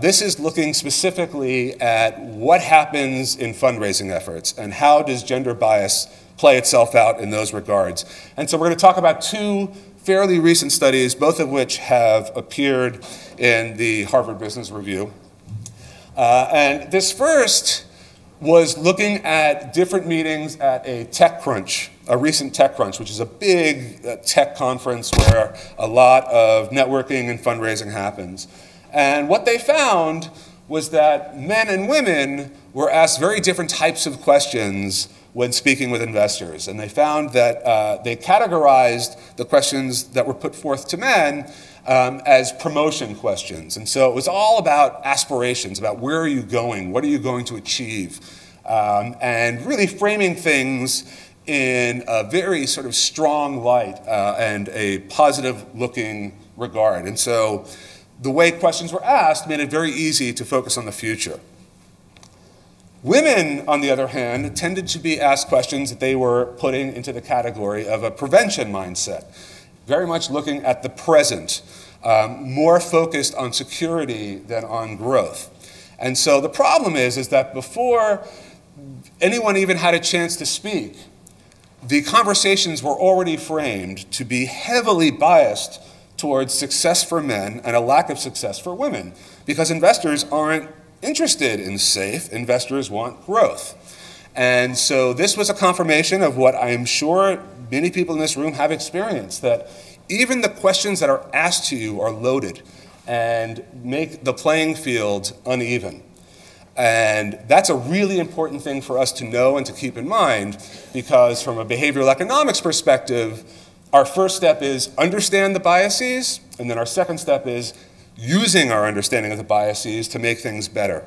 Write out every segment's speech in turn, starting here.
This is looking specifically at what happens in fundraising efforts and how does gender bias play itself out in those regards. And so we're going to talk about two fairly recent studies, both of which have appeared in the Harvard Business Review. And this first was looking at different meetings at a TechCrunch, a recent TechCrunch, which is a big tech conference where a lot of networking and fundraising happens. And what they found was that men and women were asked very different types of questions when speaking with investors. And they found that they categorized the questions that were put forth to men as promotion questions. And so it was all about aspirations, about where are you going, what are you going to achieve, and really framing things in a very sort of strong light and a positive-looking regard. And so the way questions were asked made it very easy to focus on the future. Women, on the other hand, tended to be asked questions that they were putting into the category of a prevention mindset, very much looking at the present, more focused on security than on growth. And so the problem is that before anyone even had a chance to speak, the conversations were already framed to be heavily biased towards success for men and a lack of success for women, because investors aren't interested in safe, investors want growth. And so this was a confirmation of what I am sure many people in this room have experienced, that even the questions that are asked to you are loaded and make the playing field uneven. And that's a really important thing for us to know and to keep in mind, because from a behavioral economics perspective, our first step is understand the biases, and then our second step is using our understanding of the biases to make things better.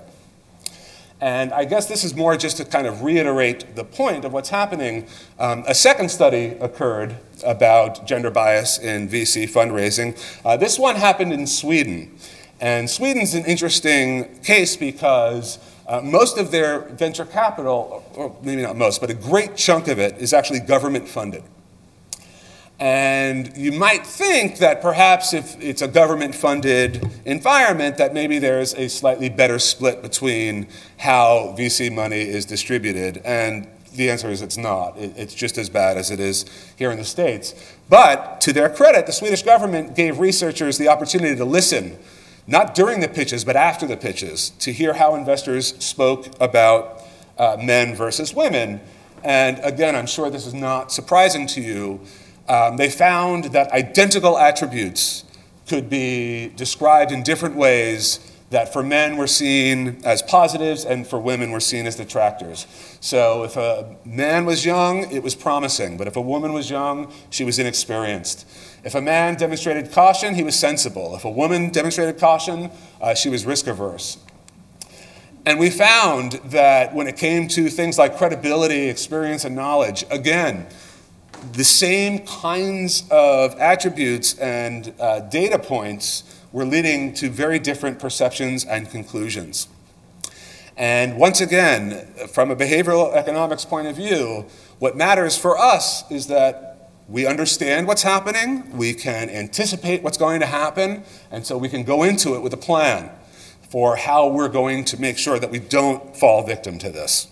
And I guess this is more just to kind of reiterate the point of what's happening. A second study occurred about gender bias in VC fundraising. This one happened in Sweden. And Sweden's an interesting case because most of their venture capital, or maybe not most, but a great chunk of it is actually government funded. And you might think that perhaps if it's a government-funded environment, that maybe there's a slightly better split between how VC money is distributed. And the answer is it's not. It's just as bad as it is here in the States. But to their credit, the Swedish government gave researchers the opportunity to listen, not during the pitches, but after the pitches, to hear how investors spoke about men versus women. And again, I'm sure this is not surprising to you. They found that identical attributes could be described in different ways, that for men were seen as positives and for women were seen as detractors. So if a man was young, it was promising, but if a woman was young, she was inexperienced. If a man demonstrated caution, he was sensible. If a woman demonstrated caution, she was risk-averse. And we found that when it came to things like credibility, experience, and knowledge, again, the same kinds of attributes and data points were leading to very different perceptions and conclusions. And once again, from a behavioral economics point of view, what matters for us is that we understand what's happening, we can anticipate what's going to happen, and so we can go into it with a plan for how we're going to make sure that we don't fall victim to this.